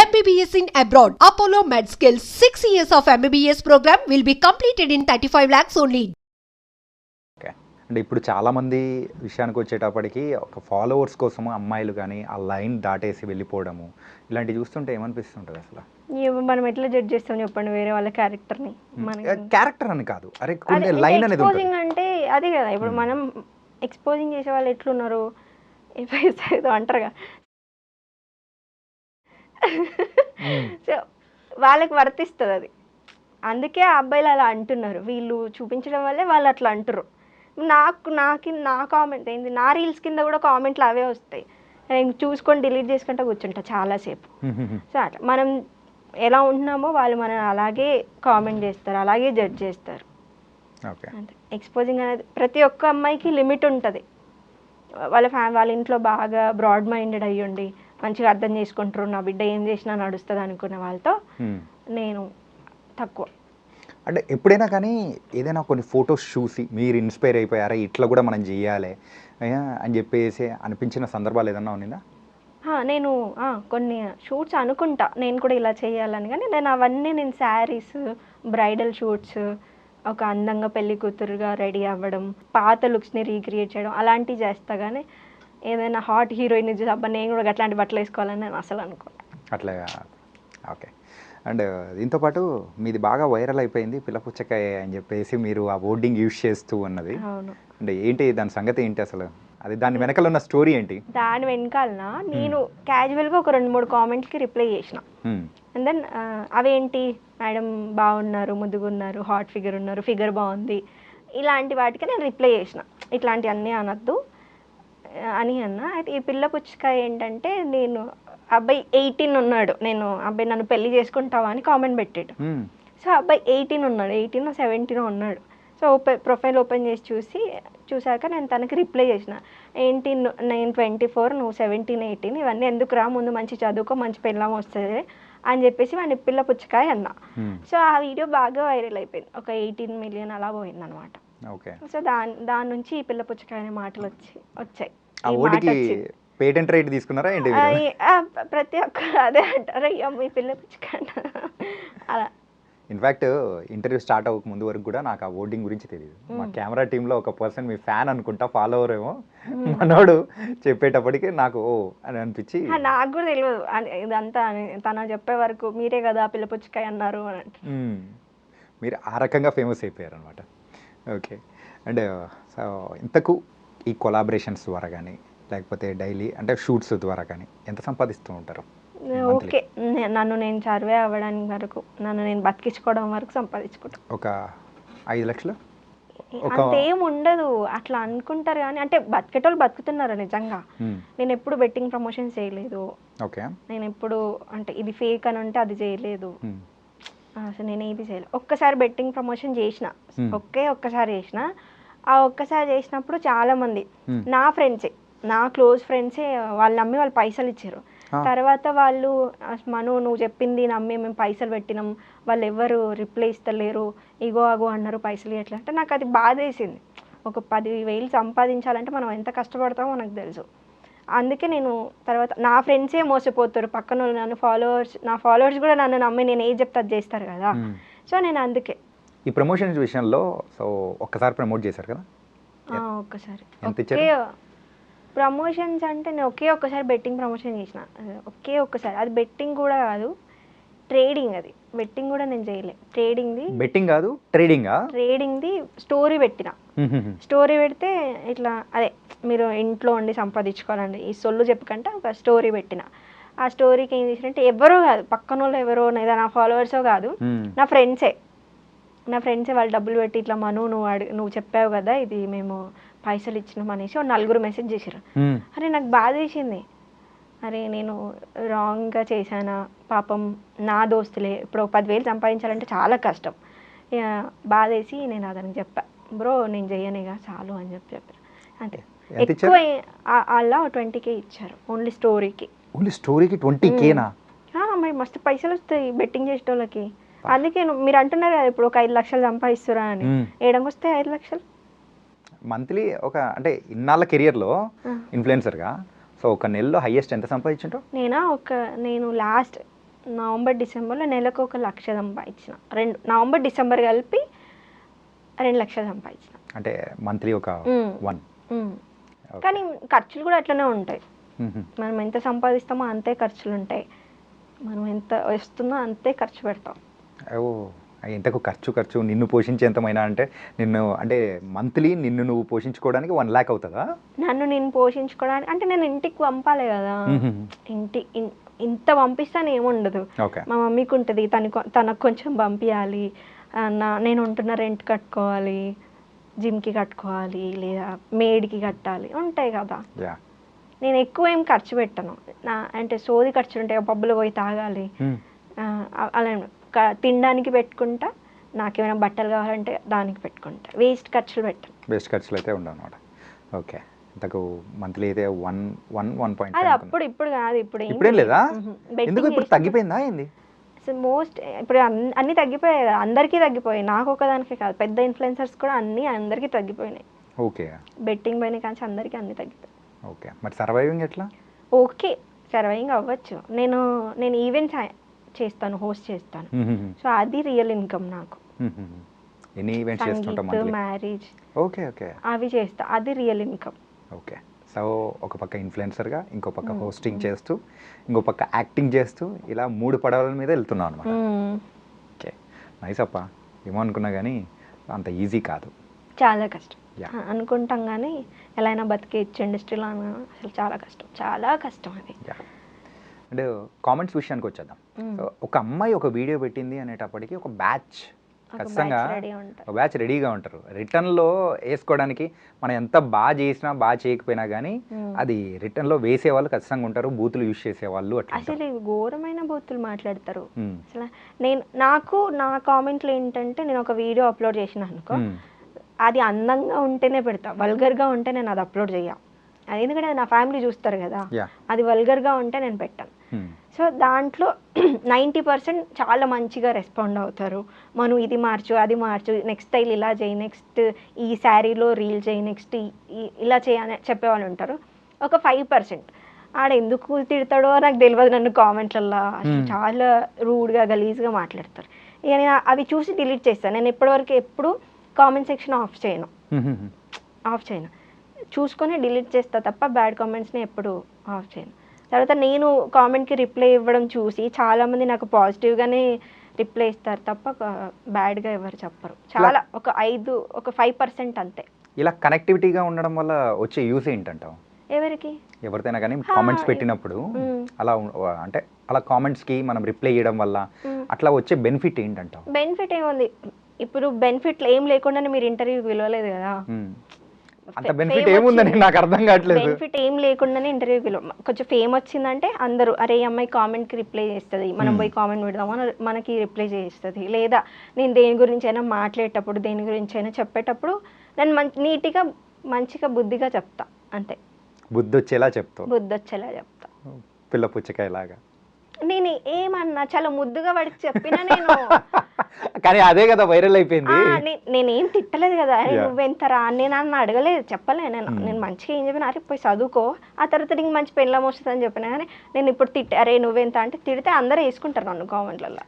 MBBS in abroad. Apollo MedSkills 6 years of MBBS program will be completed in 35 lakhs only. Okay. అంటే ఇప్పుడు చాలామంది విషయానికి వచ్చేటప్పటికి ఒక ఫాలోవర్స్ కోసము అమ్మాయిలు కానీ ఆ లైన్ దాటేసి వెళ్ళిపోవడము ఇలాంటివి చూస్తుంటే ఏమనిపిస్తుంటుంది అసలు? మనం ఎట్లా జడ్జ్ చేస్తాం చెప్పండి వేరే వాళ్ళ క్యారెక్టర్ని? క్యారెక్టర్ అని కాదు, అరే కొన్ని లైన్ అనేది ఎక్స్పోజింగ్ అంటే అదే కదా. ఇప్పుడు మనం ఎక్స్పోజింగ్ చేసే వాళ్ళు ఎట్లున్నారు ఏదో అంటారుగా, సో వాళ్ళకి వర్తిస్తుంది అది. అందుకే ఆ అబ్బాయిలు అలా అంటున్నారు. వీళ్ళు చూపించడం వల్లే వాళ్ళు అట్లా అంటారు. నా కామెంట్ ఏంది, నా రీల్స్ కింద కూడా కామెంట్లు అవే వస్తాయి. నేను చూసుకొని డిలీట్ చేసుకుంటూ కూర్చుంటా చాలాసేపు. సో అట్లా మనం ఎలా ఉంటున్నామో వాళ్ళు మనల్ని అలాగే కామెంట్ చేస్తారు, అలాగే జడ్జ్ చేస్తారు. అంటే ఎక్స్పోజింగ్ అనేది ప్రతి ఒక్క అమ్మాయికి లిమిట్ ఉంటుంది. వాళ్ళ ఇంట్లో బాగా బ్రాడ్ మైండెడ్ అయ్యుండి మంచిగా అర్థం చేసుకుంటారు, నా బిడ్డ ఏం చేసినా నడుస్తుంది అనుకున్న వాళ్ళతో నేను తక్కువ. అంటే ఎప్పుడైనా కానీ ఏదైనా కొన్ని ఫొటోస్ చూసి మీరు ఇన్స్పైర్ అయిపోయారా, ఇట్లా కూడా మనం చెయ్యాలి అని చెప్పేసి అనిపించిన సందర్భాలు ఏదన్నా ఉన్నదా? నేను కొన్ని షూట్స్ అనుకుంటా నేను కూడా ఇలా చేయాలని, కానీ నేను శారీస్, బ్రైడల్ షూట్స్, ఒక అందంగా పెళ్లి కూతురుగా రెడీ అవ్వడం, పాత లుక్స్ని రీక్రియేట్ చేయడం అలాంటివి చేస్తా. కానీ ఏదైనా హాట్ హీరోయిన్ అబ్బా నేను కూడా అట్లాంటి బట్టలు వేసుకోవాలని నేను అసలు అనుకోను. అట్లా ఓకే. అండ్ దీంతోపాటు మీది బాగా వైరల్ అయిపోయింది పిల్లపుచ్చకాయ అని చెప్పేసి మీరు ఆ వర్డింగ్ యూజ్ చేస్తూ ఉన్నది. అంటే ఏంటి దాని సంగతి ఏంటి అసలు? అది దాని వెనకాల ఉన్న స్టోరీ ఏంటి? దాని వెనకాలన నేను క్యాజువల్గా ఒక 2-3 కామెంట్స్కి రిప్లై చేసిన. అండ్ దెన్ అవేంటి మేడం బాగున్నారు, ముద్దుగున్నారు, హాట్ ఫిగర్ ఉన్నారు, ఫిగర్ బాగుంది, ఇలాంటి వాటికి నేను రిప్లై చేసిన. ఇట్లాంటివన్నీ అనొద్దు అని అన్నా. అయితే ఈ పిల్ల పుచ్చకాయ ఏంటంటే, నేను అబ్బాయి 18 ఉన్నాడు, అబ్బాయి నన్ను పెళ్లి చేసుకుంటావా అని కామెంట్ పెట్టాడు. సో అబ్బాయి 18 ఉన్నాడు, 18 17 ఉన్నాడు. సో ప్రొఫైల్ ఓపెన్ చేసి చూసాక నేను తనకి రిప్లై చేసిన, ఏంటి నేను 24, నువ్వు 17 18, ఇవన్నీ ఎందుకు రా, ముందు మంచి చదువుకో, మంచి పెళ్ళాం వస్తుంది అని చెప్పేసి వాడిని పిల్ల పుచ్చకాయ అన్నా. సో ఆ వీడియో బాగా వైరల్ అయిపోయింది, ఒక 18 మిలియన్ అలా పోయింది అనమాట. సో దాని నుంచి ఈ పిల్ల పుచ్చకాయ అనే మాటలు వచ్చాయి. పేటెంట్ రైట్ తీసుకున్నారా ఏంటి? ప్రతి ఒక్కరు అదే అంటారు, అయ్యో మీ పిల్ల పుచ్చకాయ అలా. ఇన్ఫ్యాక్ట్ ఇంటర్వ్యూ స్టార్ట్ అవ్వక ముందు వరకు కూడా నాకు ఆ ఓటింగ్ గురించి తెలియదు. మా కెమెరా టీంలో ఒక పర్సన్ మీ ఫ్యాన్ అనుకుంటా, ఫాలోవర్ ఏమో, మనోడు చెప్పేటప్పటికి నాకు ఓ అని అనిపించి. నాకు కూడా తెలియదు ఇదంతా, తను చెప్పే వరకు మీరే కదా పిల్ల పుచ్చకాయ అన్నారు అని. మీరు ఆ రకంగా ఫేమస్ అయిపోయారు అనమాట. ఓకే. అండ్ సో ఇంతకు ఈ కొలాబరేషన్స్ ద్వారా కానీ లేకపోతే డైలీ అంటే షూట్స్ ద్వారా కానీ ఎంత సంపాదిస్తూ ఉంటారు? ఓకే, నేను సర్వే అవ్వడానికి వరకు, నేను బతికించుకోవడం వరకు సంపాదించుకుంటాను. ఒక 5 లక్షలు అంతేం ఉండదు, అట్లా అనుకుంటారు కానీ అంటే బతికేటోళ్ళు బతుకుతున్నారు నిజంగా. నేను ఎప్పుడు బెట్టింగ్ ప్రమోషన్స్ చేయలేదు. ఓకే. నేను ఎప్పుడు అంటే ఇది ఫేక్ అని అంటే అది చేయలేదు. అసలు నేను ఏది చేయలేదు. ఒక్కసారి బెట్టింగ్ ప్రమోషన్ చేసిన, ఒక్కసారి చేసిన. ఆ ఒక్కసారి చేసినప్పుడు చాలామంది నా ఫ్రెండ్సే, నా క్లోజ్ ఫ్రెండ్సే వాళ్ళు నమ్మి వాళ్ళు పైసలు ఇచ్చారు. తర్వాత వాళ్ళు నువ్వు చెప్పింది నమ్మి మేము పైసలు పెట్టినాం, వాళ్ళు ఎవరు రిప్లై ఇస్తలేరు, ఇగో అగో అన్నారు, పైసలు ఎట్లా అంటే నాకు అది బాధ వేసింది. ఒక 10,000 సంపాదించాలంటే మనం ఎంత కష్టపడతామో నాకు తెలుసు. అందుకే నేను తర్వాత నా ఫ్రెండ్సే మోసపోతారు, పక్కన నా ఫాలోవర్స్ కూడా నన్ను నమ్మి నేను ఏది చెప్తే అది చేస్తారు కదా. సో నేను అందుకే ఈ ప్రమోషన్స్ విషయంలో సో ఒక్కసారి ప్రమోట్ చేశారు కదా? ఒక్కసారి. ఓకే, ప్రమోషన్స్ అంటే నేను ఒక్కసారి బెట్టింగ్ ప్రమోషన్ చేసిన, ఒక్కసారి. అది బెట్టింగ్ కూడా కాదు, ట్రేడింగ్. అది బెట్టింగ్ కూడా నేను చేయలే, ట్రేడింగ్ది. బెట్టింగ్ కాదు, ట్రేడింగ్ది స్టోరీ పెట్టిన. స్టోరీ పెడితే ఇట్లా అదే మీరు ఇంట్లో ఉండి సంపాదించుకోవాలండి ఈ సొల్లు చెప్పకంటే ఒక స్టోరీ పెట్టిన. ఆ స్టోరీకి ఏం చేసినట్టే ఎవరో కాదు, పక్కన వాళ్ళు ఎవరో, లేదా నా ఫాలోవర్సో కాదు, నా ఫ్రెండ్సే వాళ్ళు డబ్బులు పెట్టి ఇట్లా నువ్వు చెప్పావు కదా ఇది మేము పైసలు ఇచ్చినాం అనేసి 4 మెసేజ్ చేశారు. అరే నాకు బాధ వేసింది, అరే నేను రాంగ్గా చేశానా, పాపం నా దోస్తులే, ఇప్పుడు 10,000 సంపాదించాలంటే చాలా కష్టం. బాధ వేసి నేను అతనికి చెప్పా, బ్రో నేను చెయ్యనిగా చాలు అని చెప్పాను. అంటే ఎక్కువ అలా 20K ఇచ్చారు ఓన్లీ స్టోరీకి. 20K మరి మస్తు పైసలు వస్తాయి బెట్టింగ్ చేసేటోళ్ళకి. అందుకే మీరు అంటున్నారు కదా ఇప్పుడు ఒక 5 లక్షలు సంపాదిస్తురా అని, ఏడంగా వస్తాయి 5 లక్షలు మంత్లీ. ఒక అంటే ఇన్నాళ్ళ కెరియర్లో ఇన్ఫ్లుయెన్సర్గా సో ఒక నెలలో హైయెస్ట్ ఎంత సంపాదించుంటావు? నేను లాస్ట్ నవంబర్ డిసెంబర్లో నెలకు 1,00,000 సంపాదించిన. నవంబర్ డిసెంబర్ కలిపి 2,00,000 సంపాదించిన. అంటే మంత్లీ ఒక మ్మ్. 1. మ్మ్. కానీ ఖర్చులు కూడా అట్లనే ఉంటాయి. మనం ఎంత సంపాదిస్తామో అంతే ఖర్చులు ఉంటాయి, మనం ఎంత వస్తుందో అంతే ఖర్చు పెడతాం. ఓ ఎంతకు ఖర్చు నిన్ను పోషించేంతమైనా అంటే నిన్ను అంటే మంత్లీ నిన్ను నువ్వు పోషించుకోవడానికి 1 lakh అవుతుందా? నన్ను నేను పోషించుకోవడానికి అంటే నేను ఇంటికి పంపాలి కదా, ఇంత పంపిస్తాను ఏముండదు. ఓకే. మా మమ్మీకి ఉంటుంది, తనకు కొంచెం పంపించాలి, నేను ఉంటున్న రెంట్ కట్టుకోవాలి, జిమ్కి కట్టుకోవాలి, లేదా మేడ్కి కట్టాలి, ఉంటాయి కదా. నేను ఎక్కువ ఏం ఖర్చు పెట్టను. అంటే సోది ఖర్చులు ఉంటాయి, పబ్బులు పోయి తాగాలి, అలా తినడానికి పెట్టుకుంటా, నాకేమైనా బట్టలు కావాలంటే దానికి పెట్టుకుంటా, వేస్ట్ ఖర్చులు పెట్టాను. వేస్ట్ ఖర్చులు అయితే ఉండవు అనమాట. ఓకే. ఇంతకు మంత్లీ అయితే 1.5 అది అప్పుడు, ఇప్పుడు కాదు. ఇప్పుడేం లేదా? ఎందుకు ఇప్పుడు తగ్గిపోయిందా ఏంది? మోస్ట్ ఇప్పుడు అన్నీ తగ్గిపోయాయి కదా, అందరికీ తగ్గిపోయాయి, నాకు ఒకదానికే కాదు, పెద్ద ఇన్ఫ్లుయెన్సర్స్ కూడా అందరికీ తగ్గిపోయినాయి. ఓకే. బెట్టింగ్ పోయినాయి కానీ అందరికీ అన్నీ తగ్గిపోయాయి. ఓకే. మరి సర్వైవింగ్ ఎట్లా? ఓకే, సర్వైవింగ్ అవ్వచ్చు. నేను ఈవెంట్స్ చేస్తాను, హోస్ట్ చేస్తాను, సో అది రియల్ ఇన్కమ్ నాకు. ఎన్ని ఈవెంట్స్ చేస్తుంటాం? మ్యారేజ్, ఓకే ఓకే, అవి చేస్తా, అది రియల్ ఇన్కమ్. ఓకే. సో ఒక పక్క ఇన్ఫ్లుయెన్సర్గా, ఇంకో పక్క హోస్టింగ్ చేస్తూ, ఇంకో పక్క యాక్టింగ్ చేస్తూ, ఇలా 3 పడవల మీద వెళ్తున్నావు అనమాట. ఓకే, నైస్ అప్ప. ఏమో అనుకున్నా కానీ అంత ఈజీ కాదు, చాలా కష్టం అనుకుంటాం కానీ ఎలా అయినా బతికేయచ్చు ఇండస్ట్రీలో అసలు చాలా కష్టం, చాలా కష్టం అది. అంటే కామెంట్స్ విషయానికి వచ్చేద్దాం. ఒక అమ్మాయి ఒక వీడియో పెట్టింది అనేటప్పటికి ఒక బ్యాచ్ ఖచ్చితంగా ఒక బ్యాచ్ రెడీగా ఉంటారు. రిటర్న్లో వేసుకోవడానికి మనం ఎంత బాగా చేసినా బాగా చేయకపోయినా కానీ అది రిటర్న్లో వేసేవాళ్ళు ఖచ్చితంగా ఉంటారు, బూతులు యూజ్ చేసేవాళ్ళు. అట్లా అసలు ఘోరమైన బూతులు మాట్లాడతారు. అసలు నా కామెంట్లు ఏంటంటే, నేను ఒక వీడియో అప్లోడ్ చేసిన అనుకో, అది అందంగా ఉంటేనే పెడతా, వల్గర్గా ఉంటే నేను అది అప్లోడ్ చేయ. ఎందుకంటే నా ఫ్యామిలీ చూస్తారు కదా, అది వల్గర్గా ఉంటే నేను పెట్టాను. సో దాంట్లో 90% చాలా మంచిగా రెస్పాండ్ అవుతారు. మనం ఇది మార్చు, అది మార్చు, నెక్స్ట్ స్టైల్ ఇలా చేయి, నెక్స్ట్ ఈ శారీలో రీల్ చేయి, నెక్స్ట్ ఇలా చేయని చెప్పేవాళ్ళు ఉంటారు. ఒక 5% ఆడ ఎందుకు తిడతాడో నాకు తెలియదు, నన్ను కామెంట్లలో చాలా రూడ్గా గలీజ్గా మాట్లాడతారు. ఇక నేను అవి చూసి డిలీట్ చేస్తాను. నేను ఎప్పుడు కామెంట్ సెక్షన్ ఆఫ్ చేయను, చూసుకొని డిలీట్ చేస్తా తప్ప బ్యాడ్ కామెంట్స్ని ఎప్పుడు ఆఫ్ చేయను. తర్వాత నేను కామెంట్కి రిప్లై ఇవ్వడం చూసి చాలామంది నాకు పాజిటివ్గానే రిప్లై ఇస్తారు తప్ప బ్యాడ్గా ఎవరు చెప్పరు. చాలా ఒక 5% అంతే. ఇలా కనెక్టివిటీగా ఉండడం వల్ల వచ్చే యూస్ ఏంటంటావు? ఎవరికి? ఎవరికైనా కానీ కామెంట్స్ పెట్టినప్పుడు అలా అంటే అలా కామెంట్స్కి మనం రిప్లై ఇవ్వడం వల్ల అట్లా వచ్చే బెనిఫిట్ ఏంటంటావు? బెనిఫిట్ ఏముంది? ఇప్పుడు బెనిఫిట్ ఏం లేకుండానే మీరు ఇంటర్వ్యూకి పిలవలేదు కదా, అంత బెనిఫిట్ ఏముందని నాకు అర్థం కావట్లేదు. బెనిఫిట్ ఏం లేకుండానే ఇంటర్వ్యూకి పిలవ, కొంచెం ఫేమ్ వచ్చిందంటే అందరూ అరే ఈ అమ్మాయి కామెంట్కి రిప్లై చేస్తుంది, మనం పోయి కామెంట్ పెడదాం, మనకి రిప్లై చేస్తుంది. లేదా నేను దేని గురించి అయినా మాట్లాడేటప్పుడు, దేని గురించి అయినా చెప్పేటప్పుడు నేను నీట్గా మంచిగా బుద్ధిగా చెప్తా, అంతే. బుద్ధి వచ్చేలా చెప్తా, పిల్ల పుచ్చకాయలాగా. నేను ఏమన్నా చాలా ముద్దుగా వాడికి చెప్పినా నేను, కానీ అదే కదా వైరల్ అయిపోయింది. నేనేం తిట్టలేదు కదా, నువ్వెంతరా నేను అడగలేదు, చెప్పలే. నేను మంచిగా ఏం చెప్పినా, అరే పోయి చదువుకో, ఆ తర్వాత నీకు మంచి పెళ్ళం వస్తుంది అని చెప్పినా. కానీ నేను ఇప్పుడు అరే నువ్వెంత అంటే తిడితే అందరూ వేసుకుంటారు నన్ను కామెంట్లలో.